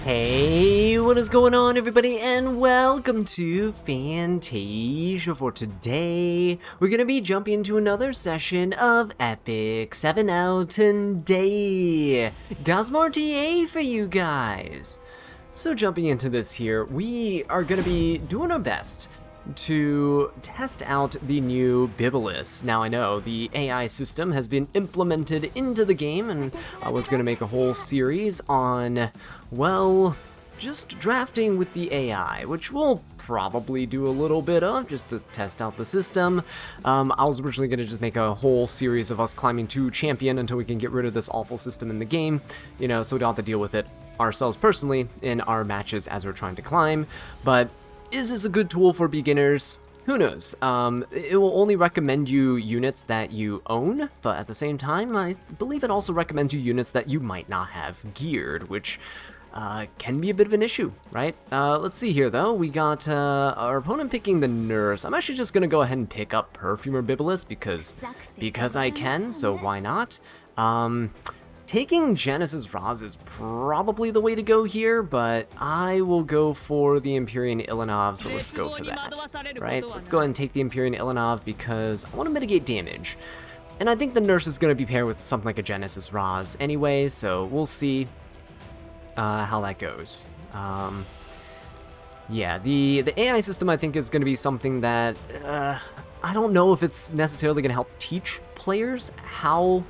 Hey, what is going on, everybody, and welcome to Fantasia. For today, we're gonna be jumping into another session of Epic 7 out today. Got some RTA for you guys. So jumping into this here, we are gonna be doing our best to test out the new Byblis. Now I know the AI system has been implemented into the game, and I was going to make a whole series on, well, just drafting with the AI, which we'll probably do a little bit of just to test out the system. I was originally going to just make a whole series of us climbing to champion until we can get rid of this awful system in the game, you know, so we don't have to deal with it ourselves personally in our matches as we're trying to climb. But is this a good tool for beginners? Who knows? It will only recommend you units that you own, but at the same time, I believe it also recommends you units that you might not have geared, which can be a bit of an issue, right? Let's see here, though. We got our opponent picking the nurse. I'm actually just going to go ahead and pick up Perfumer Byblis because I can, so why not? Taking Genesis Roz is probably the way to go here, but I will go for the Empyrean Ilanov, so let's go for that, right? Let's go ahead and take the Empyrean Ilanov because I want to mitigate damage. And I think the nurse is going to be paired with something like a Genesis Roz anyway, so we'll see how that goes. Yeah, the AI system I think is going to be something that I don't know if it's necessarily going to help teach players how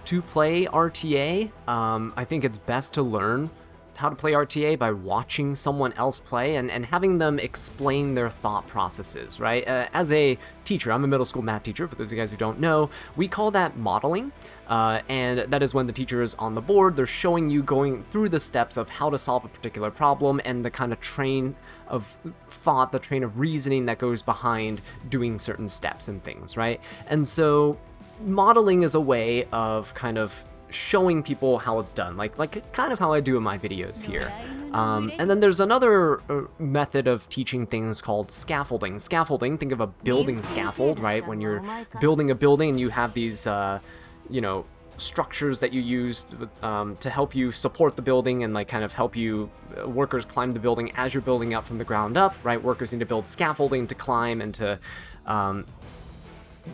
to play RTA. I think it's best to learn how to play RTA by watching someone else play and having them explain their thought processes, right? As a teacher, I'm a middle school math teacher, for those of you guys who don't know, we call that modeling, and that is when the teacher is on the board, they're showing you going through the steps of how to solve a particular problem and the kind of train of thought, the train of reasoning that goes behind doing certain steps and things, right? And so modeling is a way of kind of showing people how it's done, like kind of how I do in my videos here. And then there's another method of teaching things called scaffolding. Scaffolding, think of a building scaffold, right? When you're building a building and you have these, you know, structures that you use to help you support the building and like kind of help you workers climb the building as you're building up from the ground up, right? Workers need to build scaffolding to climb and to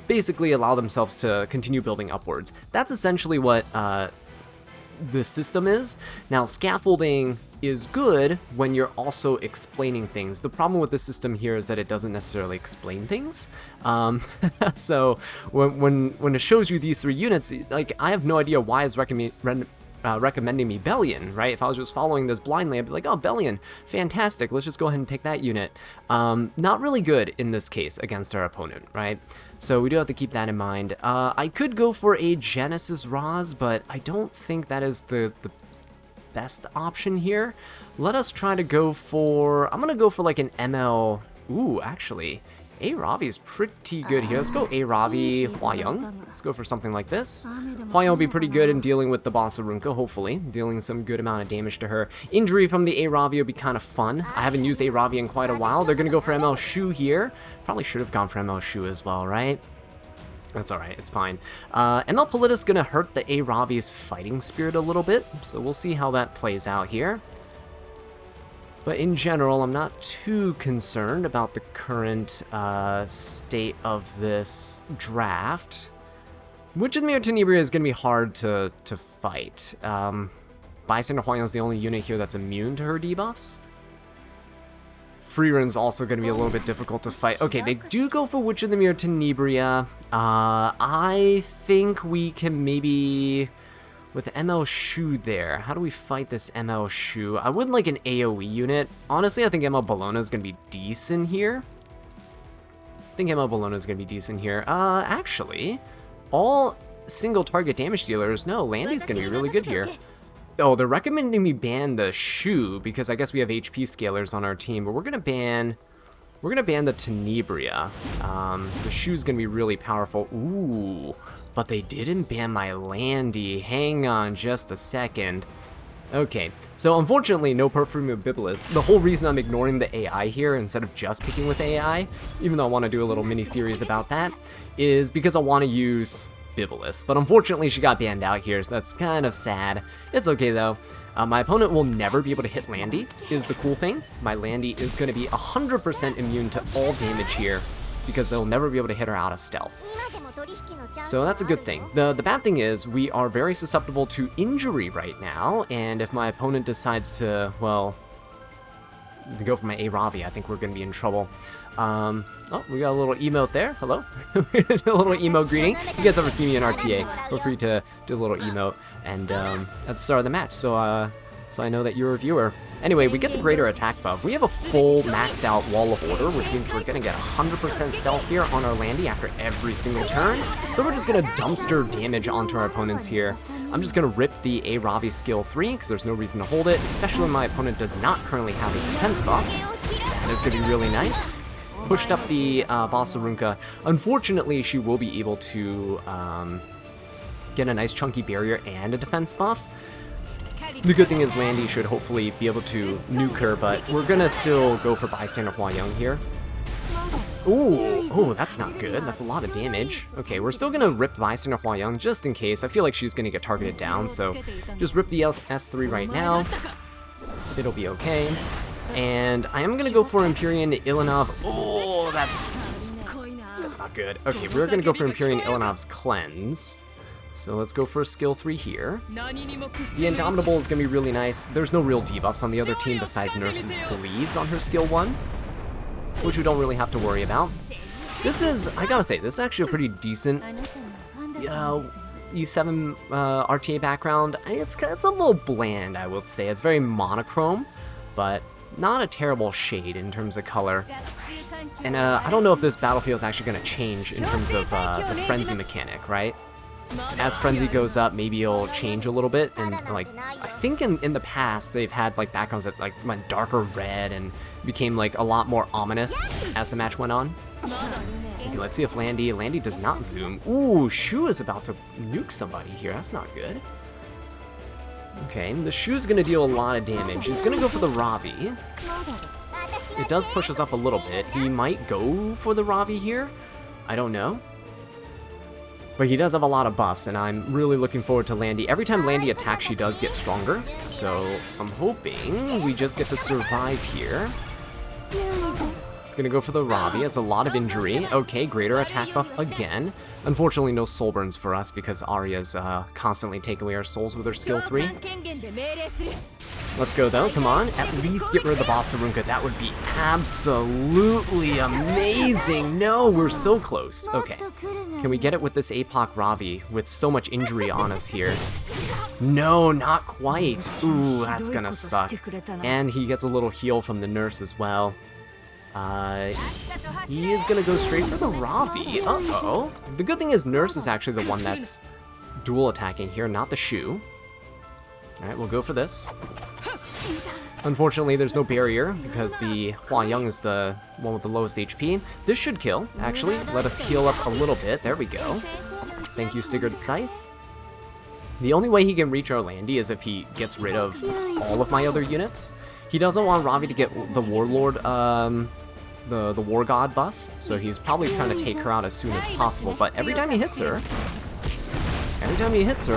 basically allow themselves to continue building upwards. That's essentially what this system is. Now, scaffolding is good when you're also explaining things. The problem with the system here is that it doesn't necessarily explain things. So when it shows you these three units, like, I have no idea why it's recommending me Bellion, right? If I was just following this blindly, I'd be like, oh, Bellion, fantastic, let's just go ahead and pick that unit. Not really good in this case against our opponent, right? So we do have to keep that in mind. I could go for a Genesis Roz, but I don't think that is the best option here. Let us try to go for, I'm gonna go for like an ML, ooh, actually, A Ravi is pretty good here. Let's go A Ravi Hwayoung. Let's go for something like this. Hwayoung will be pretty good in dealing with the boss of Runko, hopefully. Dealing some good amount of damage to her. Injury from the A Ravi will be kind of fun. I haven't used A Ravi in quite a while. They're going to go for ML Shu here. Probably should have gone for ML Shu as well, right? That's alright, it's fine. ML Polita is going to hurt the A Ravi's fighting spirit a little bit, so we'll see how that plays out here. But in general, I'm not too concerned about the current state of this draft. Witch of the Mirror Tenebria is going to be hard to fight. Bystander Hwayoung is the only unit here that's immune to her debuffs. Freerun's also going to be a little bit difficult to fight. Okay, they do go for Witch of the Mirror Tenebria. I think we can maybe, with ML Shu there, how do we fight this ML Shu? I would like an AoE unit. Honestly, I think ML Bologna is going to be decent here. Actually, all single target damage dealers, no, Landy's going to be really good here. Oh, they're recommending me ban the Shu because I guess we have HP scalers on our team, but we're gonna ban the Tenebria. The Shu's gonna be really powerful. Ooh, but they didn't ban my Landy. Hang on just a second. Okay, so unfortunately, no Perfumer Byblis. The whole reason I'm ignoring the AI here instead of just picking with AI, even though I want to do a little mini series about that, is because I want to use Byblis, but unfortunately she got banned out here, so that's kind of sad. It's okay though. My opponent will never be able to hit Landy, is the cool thing. My Landy is going to be 100% immune to all damage here, because they'll never be able to hit her out of stealth. So that's a good thing. The bad thing is, we are very susceptible to injury right now, and if my opponent decides to, well, go for my A-Ravi, I think we're going to be in trouble. Oh, we got a little emote there. Hello. A little emote greeting. If you guys ever see me in RTA, feel free to do a little emote. And at the start of the match, so I know that you're a viewer. Anyway, we get the greater attack buff. We have a full maxed out Wall of Order, which means we're going to get 100% stealth here on our Landy after every single turn. So we're just going to dumpster damage onto our opponents here. I'm just going to rip the A-Ravi skill 3, because there's no reason to hold it, especially when my opponent does not currently have a defense buff. That is going to be really nice. Pushed up the Basarunka. Unfortunately, she will be able to get a nice chunky barrier and a defense buff. The good thing is Landy should hopefully be able to nuke her, but we're gonna still go for Bystander Hua-Young here. Ooh, oh, that's not good. That's a lot of damage. Okay, we're still gonna rip Bystander Hua-Young just in case. I feel like she's gonna get targeted down, so just rip the S3 right now. It'll be okay. And I am gonna go for Empyrean Ilanov. Oh, that's not good. Okay, we're gonna go for Empyrean Ilanov's Cleanse. So let's go for a skill 3 here. The Indomitable is going to be really nice. There's no real debuffs on the other team besides Nurse's Bleeds on her skill 1, which we don't really have to worry about. This is, I gotta say, this is actually a pretty decent E7 RTA background. It's a little bland, I would say. It's very monochrome, but not a terrible shade in terms of color. And I don't know if this battlefield is actually going to change in terms of the Frenzy mechanic, right? As Frenzy goes up, maybe it'll change a little bit, and like, I think in the past they've had like backgrounds that like went darker red and became like a lot more ominous as the match went on. Okay, let's see if Landy does not zoom. Ooh, Shu is about to nuke somebody here. That's not good. Okay, the Shu's gonna deal a lot of damage. He's gonna go for the Ravi. It does push us up a little bit. He might go for the Ravi here. I don't know. But he does have a lot of buffs, and I'm really looking forward to Landy. Every time Landy attacks, she does get stronger. So I'm hoping we just get to survive here. It's gonna go for the Ravi. It's a lot of injury. Okay, greater attack buff again. Unfortunately, no soul burns for us because Arya's constantly taking away our souls with her skill 3. Let's go though, come on. At least get rid of the Basarunka. That would be absolutely amazing. No, we're so close. Okay. Can we get it with this APOC Ravi with so much injury on us here? No, not quite. Ooh, that's gonna suck. And he gets a little heal from the nurse as well. He is gonna go straight for the Ravi. Uh-oh. The good thing is Nurse is actually the one that's dual attacking here, not the Shu. Alright, we'll go for this. Unfortunately, there's no barrier because the Hua-Young is the one with the lowest HP. This should kill, actually. Let us heal up a little bit. There we go. Thank you, Sigurd Scythe. The only way he can reach our Landy is if he gets rid of all of my other units. He doesn't want Ravi to get the Warlord, the War God buff, so he's probably trying to take her out as soon as possible. But every time he hits her,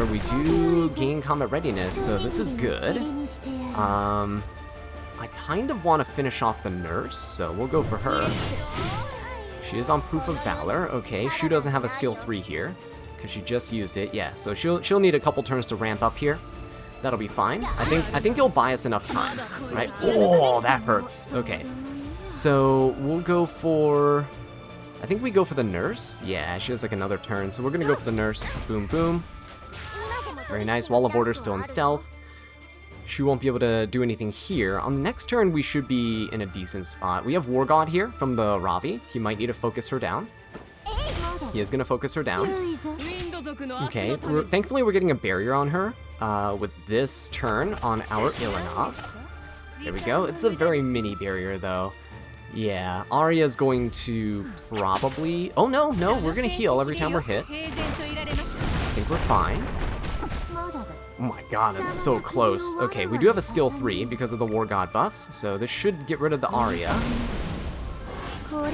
we do gain combat readiness, so this is good. I kind of want to finish off the nurse, so we'll go for her. She is on Proof of Valor. Okay, Shu doesn't have a skill 3 here, because she just used it. Yeah, so she'll need a couple turns to ramp up here. That'll be fine. I think he'll buy us enough time, right? Oh, that hurts. Okay, so we'll go for... I think we go for the nurse. Yeah, she has like another turn, so we're gonna go for the nurse. Boom, boom. Very nice. Wall of Order still in stealth. She won't be able to do anything here. On the next turn, we should be in a decent spot. We have War God here from the Ravi. He might need to focus her down. He is gonna focus her down. Okay, thankfully we're getting a barrier on her with this turn on our Ilanov. There we go. It's a very mini barrier though. Yeah, Arya's going to probably... Oh, no, we're going to heal every time we're hit. I think we're fine. Oh my god, it's so close. Okay, we do have a skill 3 because of the War God buff, so this should get rid of the Arya.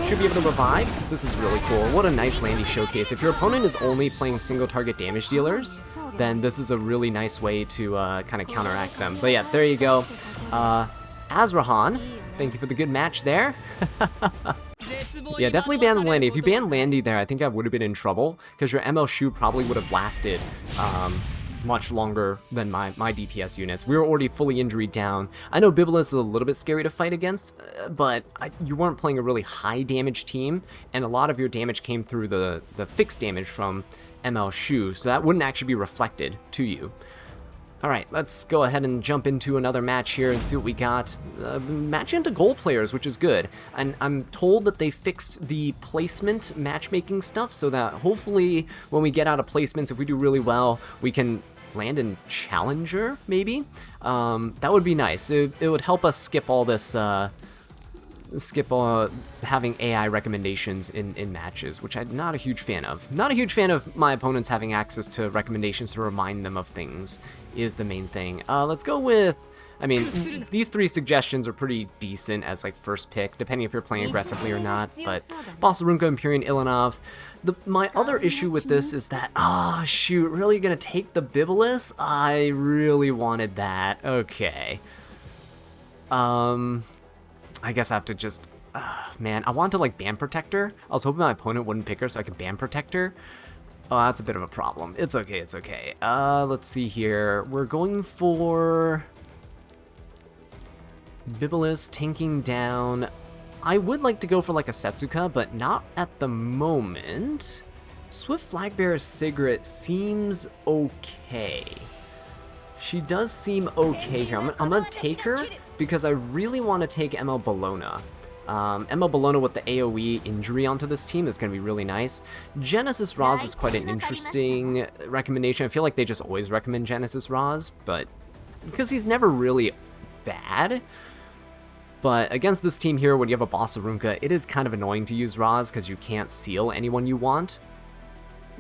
Should be able to revive. This is really cool. What a nice Landy showcase. If your opponent is only playing single target damage dealers, then this is a really nice way to kind of counteract them. But yeah, there you go. Azrahan, thank you for the good match there. Yeah, definitely ban Landy. If you ban Landy there, I think I would have been in trouble, because your ML Shu probably would have lasted much longer than my DPS units. We were already fully injury down. I know Byblis is a little bit scary to fight against, but you weren't playing a really high damage team, and a lot of your damage came through the fixed damage from ML Shu, so that wouldn't actually be reflected to you. Alright, let's go ahead and jump into another match here and see what we got. Match into gold players, which is good. And I'm told that they fixed the placement matchmaking stuff, so that hopefully when we get out of placements, if we do really well, we can land in Challenger, maybe? That would be nice. It would help us skip all this, having AI recommendations in matches, which I'm not a huge fan of. Not a huge fan of my opponents having access to recommendations to remind them of things is the main thing. Let's go with, I mean, these three suggestions are pretty decent as like first pick, depending if you're playing aggressively or not, but Bossarunka, Empyrean, Ilanov. My other issue with this is that, shoot, really gonna take the Byblis? I really wanted that. Okay. I guess I have to just, man, I want to like ban Protector. I was hoping my opponent wouldn't pick her so I could ban Protector. Oh, that's a bit of a problem. It's okay, it's okay. Let's see here. We're going for Byblis tanking down. I would like to go for like a Setsuka, but not at the moment. Swift Flagbearer Sigrid seems okay. She does seem okay here. I'm gonna take her because I really want to take ML Bologna. ML Bologna with the AoE injury onto this team is going to be really nice. Genesis Raz is quite an interesting recommendation. I feel like they just always recommend Genesis Raz, but because he's never really bad. But against this team here, when you have a Bossarunka, it is kind of annoying to use Raz because you can't seal anyone you want.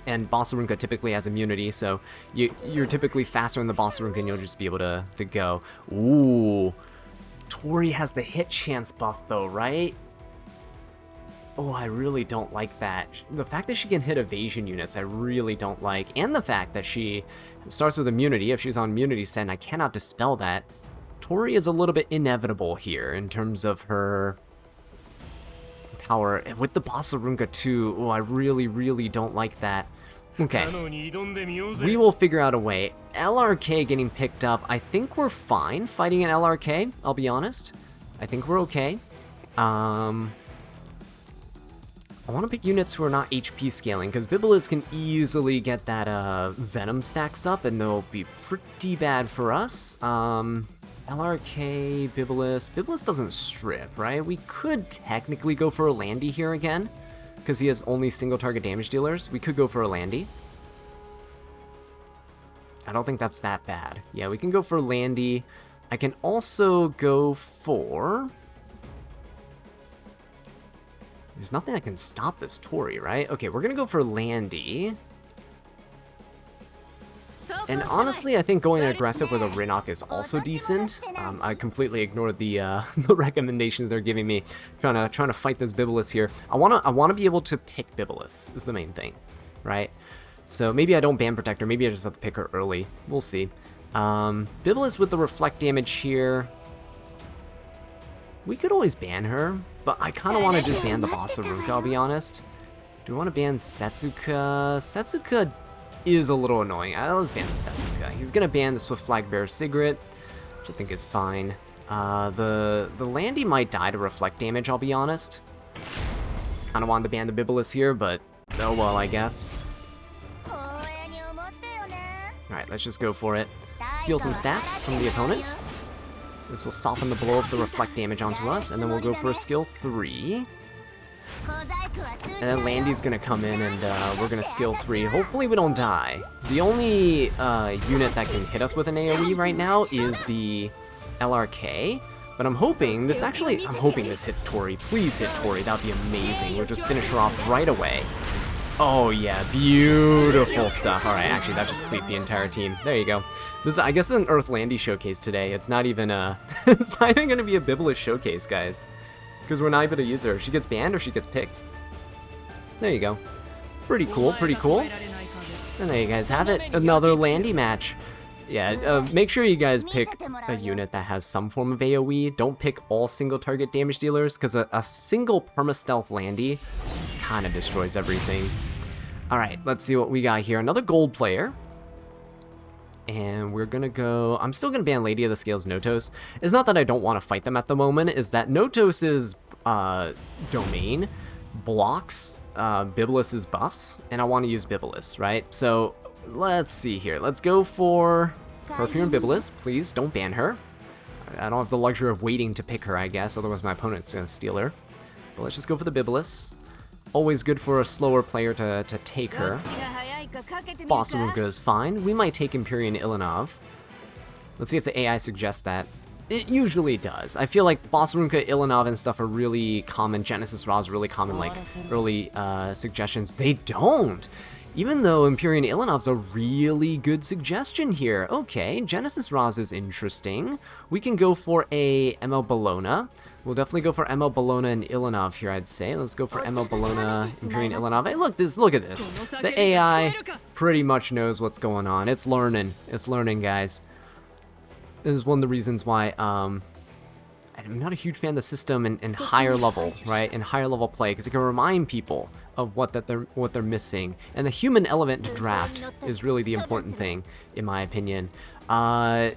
And Bossarunka typically has immunity, so you're typically faster than the Bossarunka and you'll just be able to go. Ooh. Tori has the hit chance buff though, right? Oh, I really don't like that. The fact that she can hit evasion units, I really don't like. And the fact that she starts with immunity. If she's on immunity set, and I cannot dispel that. Tori is a little bit inevitable here in terms of her power. And with the Bossarunka too, oh, I really, really don't like that. Okay, we will figure out a way. LRK getting picked up. I think we're fine fighting an LRK, I'll be honest. I think we're okay. I want to pick units who are not HP scaling, because Byblis can easily get that Venom stacks up, and they'll be pretty bad for us. LRK, Byblis. Byblis doesn't strip, right? We could technically go for a Landy here again, because he has only single target damage dealers. We could go for a Landy. I don't think that's that bad. Yeah, we can go for Landy. I can also go for... There's nothing that can stop this Tori, right? Okay, we're gonna go for Landy. And honestly, I think going aggressive with a Rinok is also decent. I completely ignored the the recommendations they're giving me, trying to fight this Byblis here. I wanna be able to pick Byblis is the main thing, right? So maybe I don't ban Protector. Maybe I just have to pick her early. We'll see. Byblis with the reflect damage here. We could always ban her, but I kind of want to just ban the Bossarunka, I'll be honest. Do we want to ban Setsuka? Setsuka is a little annoying. Let's ban the Setsuka. He's gonna ban the Swift Flagbearer Sigrid, which I think is fine. The Landy might die to reflect damage, I'll be honest. Kind of wanted to ban the Byblis here, but oh well, I guess. Alright, let's just go for it. Steal some stats from the opponent. This will soften the blow of the reflect damage onto us, and then we'll go for a skill 3. And then Landy's gonna come in and we're gonna skill 3. Hopefully we don't die. The only unit that can hit us with an AoE right now is the LRK. But I'm hoping this hits Tori. Please hit Tori, that'd be amazing. We'll just finish her off right away. Oh yeah, beautiful stuff. Alright, actually that just cleaved the entire team. There you go. This, I guess, is an Earth Landy showcase today. It's not even it's not even gonna be a Byblis showcase, guys. because we're not able to use her. She gets banned or she gets picked. There you go. Pretty cool, pretty cool. And there you guys have it. Another Landy match. Yeah, make sure you guys pick a unit that has some form of AoE. Don't pick all single target damage dealers, because a single perma-stealth Landy kind of destroys everything. Alright, let's see what we got here. Another gold player. And we're gonna go... I'm still gonna ban Lady of the Scales Notos. It's not that I don't want to fight them at the moment, it's that Notos' domain blocks Byblis' buffs, and I want to use Byblis, right? So, let's see here. Let's go for Perfumer Byblis. Please, don't ban her. I don't have the luxury of waiting to pick her, I guess, otherwise my opponent's gonna steal her. But let's just go for the Byblis. Always good for a slower player to take her. Bossarunka is fine. We might take Empyrean Ilanov. Let's see if the AI suggests that. It usually does. I feel like Bossarunka, Ilanov, and stuff are really common. Genesis Ra is really common, like, early suggestions. They don't! Even though Empyrean Ilanov's a really good suggestion here. Okay, Genesis Ra's is interesting. We can go for a ML Bologna. We'll definitely go for ML Bologna and Ilanov here, I'd say. Let's go for ML Bologna, Empyrean Ilanov. Hey, look at this. The AI pretty much knows what's going on. It's learning. It's learning, guys. This is one of the reasons why I'm not a huge fan of the system in higher level, right? In higher level play, because it can remind people of what they're missing. And the human element to draft is really the important thing, in my opinion. Actually,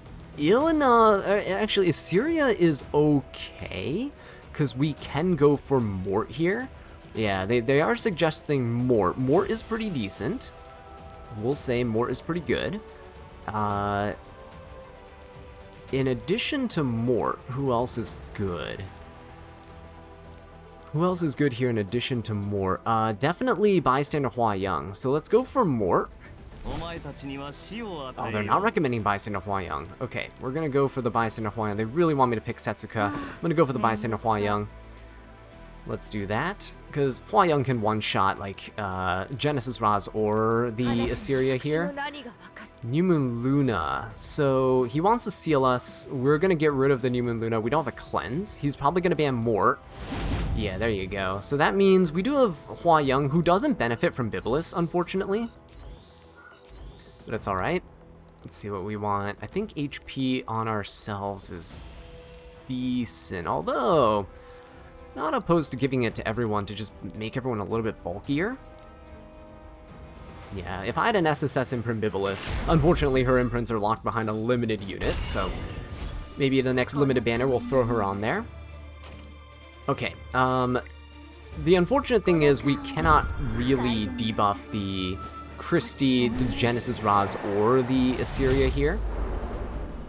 Assyria is okay, because we can go for Mort here. Yeah, they are suggesting Mort. Mort is pretty decent. We'll say Mort is pretty good. In addition to Mort, who else is good? Who else is good here in addition to Mort? Definitely Bystander Hua Young. So let's go for Mort. Oh, they're not recommending Bystander Hua Young. Okay, we're gonna go for the Bystander Hua Young. They really want me to pick Setsuka. I'm gonna go for the Bystander Hua Young. Let's do that, because Hua Young can one-shot, like, Genesis Raz or the Assyria here. New Moon Luna. So, he wants to seal us. We're gonna get rid of the New Moon Luna. We don't have a cleanse. He's probably gonna ban Mort. Yeah, there you go. So that means we do have Hua Young, who doesn't benefit from Byblis, unfortunately. But it's alright. Let's see what we want. I think HP on ourselves is decent, although not opposed to giving it to everyone to just make everyone a little bit bulkier. Yeah, if I had an SSS imprint Byblis, unfortunately her imprints are locked behind a limited unit, so maybe the next limited banner we'll throw her on there. Okay, the unfortunate thing is we cannot really debuff the Christie, the Genesis Raz, or the Assyria here.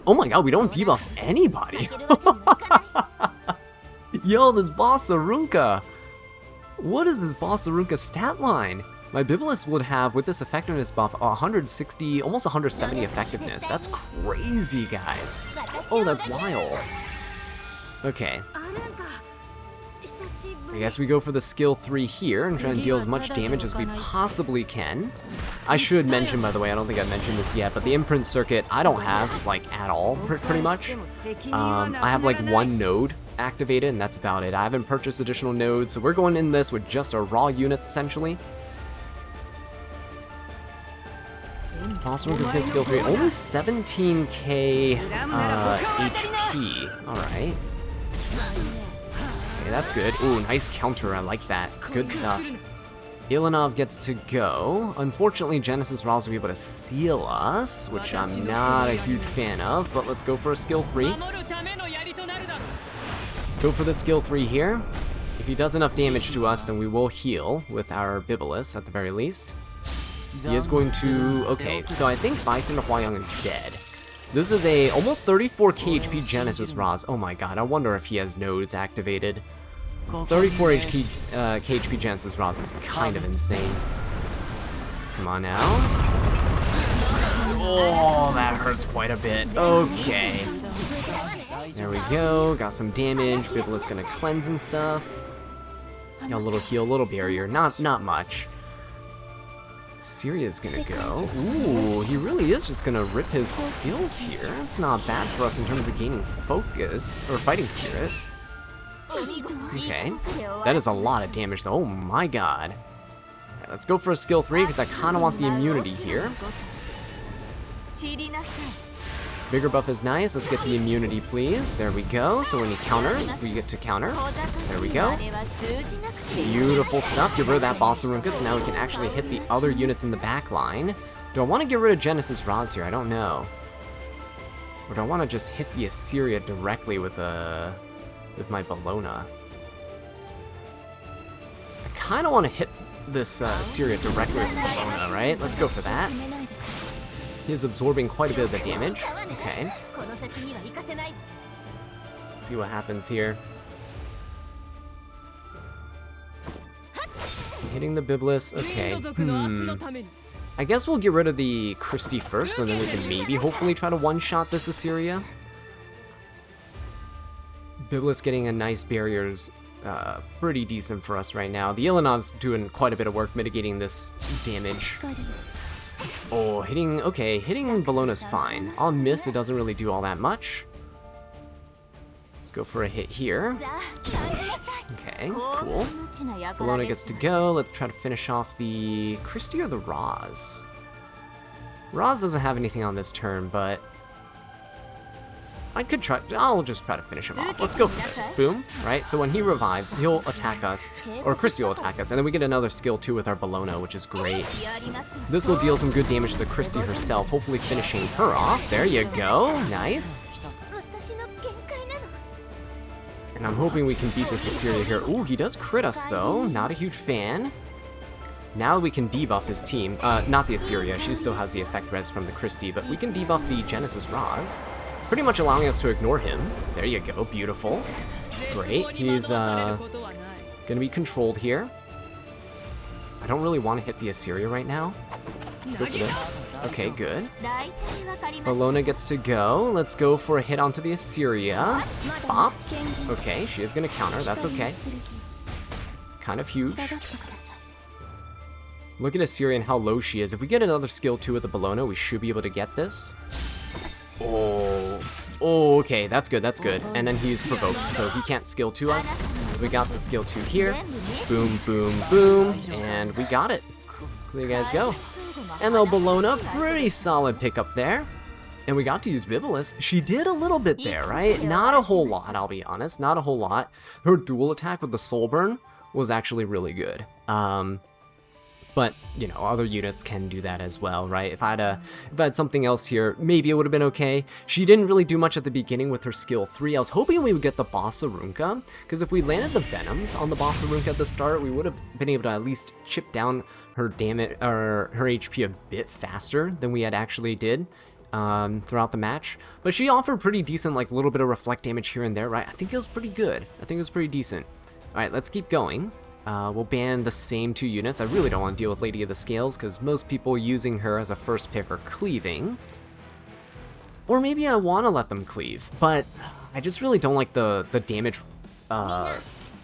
Oh my god, we don't debuff anybody! Yo, this Bossarunka! What is this Bossarunka stat line? My Byblis would have, with this effectiveness buff, 160, almost 170 effectiveness. That's crazy, guys. Oh, that's wild. Okay. I guess we go for the skill 3 here and try and deal as much damage as we possibly can. I should mention, by the way, I don't think I mentioned this yet, but the imprint circuit I don't have, like, at all, pretty much. I have, like, one node activated, and that's about it. I haven't purchased additional nodes, so we're going in this with just our raw units, essentially. Bossarunka's gonna skill 3, only 17k HP. Alright. Okay, that's good. Ooh, nice counter, I like that. Good stuff. Ilanov gets to go. Unfortunately, Genesis Raz will be able to seal us, which I'm not a huge fan of, but let's go for a skill 3. Go for the skill 3 here. If he does enough damage to us, then we will heal with our Byblis at the very least. He is going to... Okay, so I think Bystander Hua Young is dead. This is a almost 34k HP Genesis Raz. Oh my god, I wonder if he has nodes activated. 34 KHP Genesis Raz is kind of insane. Come on now. Oh, that hurts quite a bit. Okay. There we go. Got some damage. Byblis gonna cleanse and stuff. Got a little heal, a little barrier. Not much. Syria's gonna go. Ooh, he really is just gonna rip his skills here. That's not bad for us in terms of gaining focus, or fighting spirit. Okay, that is a lot of damage though. Oh my god. Alright, let's go for a skill 3 because I kind of want the immunity here. Bigger buff is nice. Let's get the immunity, please. There we go. So when he counters, we get to counter. There we go. Beautiful stuff. Get rid of that Bossarunka, so now we can actually hit the other units in the back line. Do I want to get rid of Genesis Roz here? I don't know. Or do I want to just hit the Assyria directly with my Bologna? I kind of want to hit this Assyria directly with Bologna, right? Let's go for that. He is absorbing quite a bit of the damage. Okay. Let's see what happens here. Hitting the Byblis. Okay. I guess we'll get rid of the Christie first, so then we can maybe hopefully try to one-shot this Assyria. Byblis getting a nice barrier is pretty decent for us right now. The Ilanov's doing quite a bit of work mitigating this damage. Oh, hitting Bologna's fine. On miss, it doesn't really do all that much. Let's go for a hit here. Okay, cool. Bologna gets to go. Let's try to finish off the Christie or the Roz. Roz doesn't have anything on this turn, but I'll just try to finish him off. Let's go for this. Boom, right? So when he revives, he'll attack us, or Christie will attack us, and then we get another skill too with our Bologna, which is great. This will deal some good damage to the Christie herself, hopefully finishing her off. There you go. Nice. And I'm hoping we can beat this Assyria here. Ooh, he does crit us though. Not a huge fan. Now we can debuff his team. Not the Assyria. She still has the effect res from the Christie, but we can debuff the Genesis Roz. Pretty much allowing us to ignore him. There you go, beautiful. Great, he's gonna be controlled here. I don't really want to hit the Assyria right now. Let's go for this. Okay, good. Bologna gets to go. Let's go for a hit onto the Assyria. Bop. Okay, she is gonna counter, that's okay. Kind of huge. Look at Assyria and how low she is. If we get another skill 2 with the Bologna, we should be able to get this. Oh, okay, that's good, that's good. And then he's provoked, so he can't skill to us. So we got the skill 2 here. Boom, boom, boom, and we got it. So there you guys go. ML Bologna, pretty solid pickup there. And we got to use Byblis. She did a little bit there, right? Not a whole lot, I'll be honest, not a whole lot. Her dual attack with the Soul Burn was actually really good. But, you know, other units can do that as well, right? If I had something else here, maybe it would have been okay. She didn't really do much at the beginning with her skill 3. I was hoping we would get the Bossarunka, because if we landed the Venoms on the Bossarunka at the start, we would have been able to at least chip down her damage, or her HP a bit faster than we had actually did throughout the match. But she offered pretty decent, like, little bit of reflect damage here and there, right? I think it was pretty good. I think it was pretty decent. Alright, let's keep going. We'll ban the same 2 units. I really don't want to deal with Lady of the Scales because most people using her as a first pick are cleaving. Or maybe I want to let them cleave, but I just really don't like the damage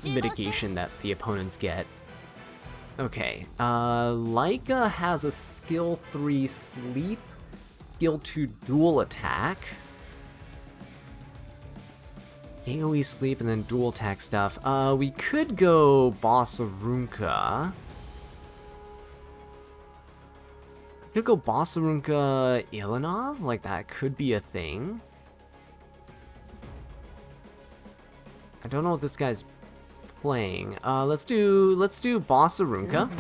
mitigation that the opponents get. Okay, Leica has a skill 3 sleep, skill 2 dual attack. AoE sleep and then dual attack stuff. We could go Bossarunka. Could go Bossarunka Ilanov, like that could be a thing. I don't know what this guy's playing. Let's do Bossarunka.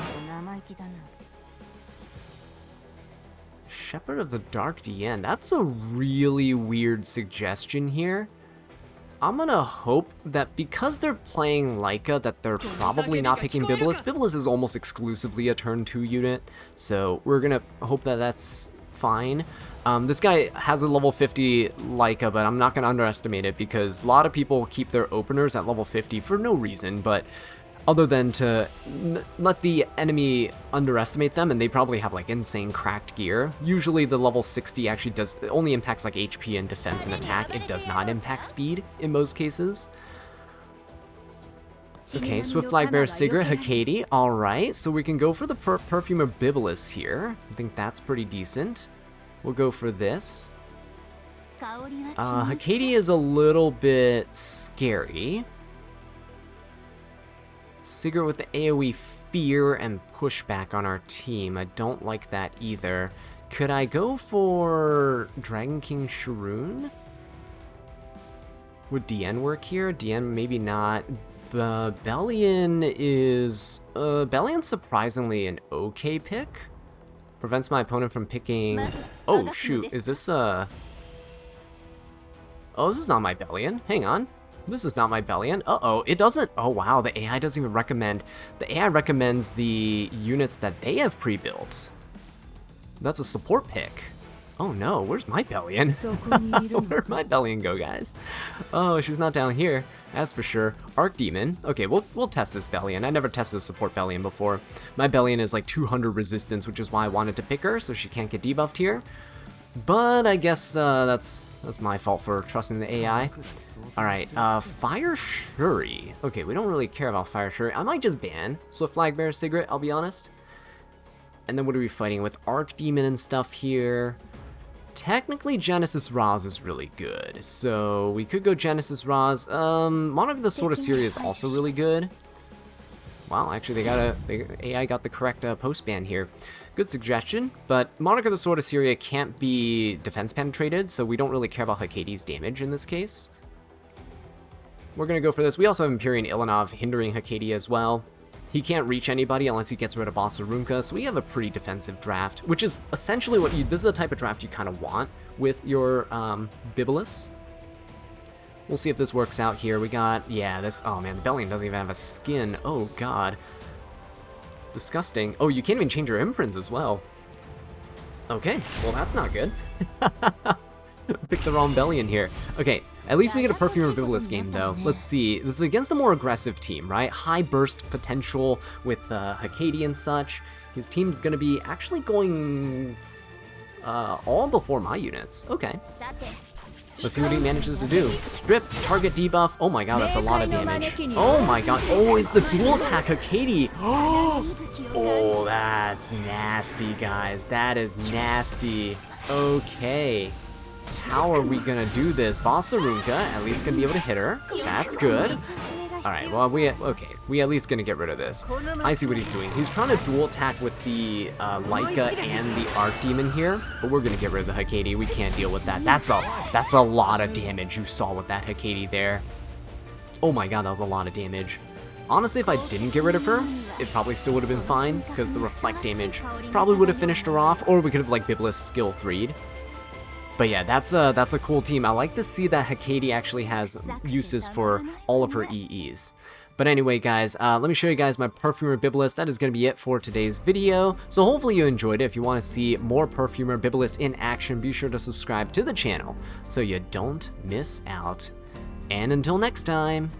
Shepherd of the Dark DN. That's a really weird suggestion here. I'm gonna hope that because they're playing Leica that they're probably not picking Byblis. Byblis is almost exclusively a turn 2 unit, so we're gonna hope that that's fine. This guy has a level 50 Leica, but I'm not gonna underestimate it because a lot of people keep their openers at level 50 for no reason, but other than to let the enemy underestimate them, and they probably have like insane cracked gear. Usually the level 60 actually only impacts like HP and defense and attack. It does not impact speed in most cases. Okay, Swift Flag Bear Sigrid, Hecate. Alright, so we can go for the Perfumer Byblis here. I think that's pretty decent. We'll go for this. Hecate is a little bit scary. Sigurd with the AoE fear and pushback on our team. I don't like that either. Could I go for Dragon King Sharoon? Would DN work here? DN maybe not. Bellion is... Bellion's surprisingly an okay pick. Prevents my opponent from picking... Oh, shoot. Is this Oh, this is not my Bellion. Hang on. This is not my Bellion. Uh-oh, it doesn't... Oh, wow, the AI doesn't even recommend... The AI recommends the units that they have pre-built. That's a support pick. Oh no, where's my Bellion? Where'd my Bellion go, guys? Oh, she's not down here. That's for sure. Archdemon. Okay, we'll test this Bellion. I never tested a support Bellion before. My Bellion is like 200 resistance, which is why I wanted to pick her, so she can't get debuffed here. But I guess that's my fault for trusting the AI. Alright, Fire Shuri. Okay, we don't really care about Fire Shuri. I might just ban Swift Flagbearer Sigrid, I'll be honest. And then what are we fighting with? Archdemon and stuff here. Technically, Genesis Raz is really good, so we could go Genesis Raz. Monarch of the Sword of Syria is also really good. Wow, actually, the AI got the correct post-ban here. Good suggestion, but Monarch of the Sword of Syria can't be defense penetrated, so we don't really care about Hakkadi's damage in this case. We're gonna go for this. We also have Empyrean Ilanov hindering Hakkadi as well. He can't reach anybody unless he gets rid of Basarunka, so we have a pretty defensive draft, which is essentially what this is the type of draft you kind of want with your Byblis. We'll see if this works out here. We got, yeah, this, oh man, the Bellion doesn't even have a skin. Oh god. Disgusting. Oh, you can't even change your imprints as well. Okay, well that's not good. Picked the wrong Bellion here. Okay, at least we get a Perfumer Byblis game though. Let's see, this is against the more aggressive team, right? High burst potential with Hakkadi and such. His team's gonna be actually going all before my units. Okay. Let's see what he manages to do. Strip, target debuff. Oh my god, that's a lot of damage. Oh my god. Oh, it's the dual attack Hakkadi. Oh, that's nasty, guys. That is nasty. Okay. How are we gonna do this? Basarunka at least gonna be able to hit her. That's good. Alright, well, we at least gonna get rid of this. I see what he's doing. He's trying to dual attack with the Laika and the Archdemon here, but we're gonna get rid of the Hakkadi. We can't deal with that. That's a lot of damage you saw with that Hakkadi there. Oh my god, that was a lot of damage. Honestly, if I didn't get rid of her, it probably still would have been fine, because the reflect damage probably would have finished her off, or we could have, like, Byblis skill 3'd. But yeah, that's a cool team. I like to see that Hakkadi actually has uses for all of her EEs. But anyway, guys, let me show you guys my Perfumer Byblis. That is going to be it for today's video. So hopefully you enjoyed it. If you want to see more Perfumer Byblis in action, be sure to subscribe to the channel so you don't miss out. And until next time,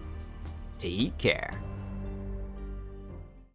take care.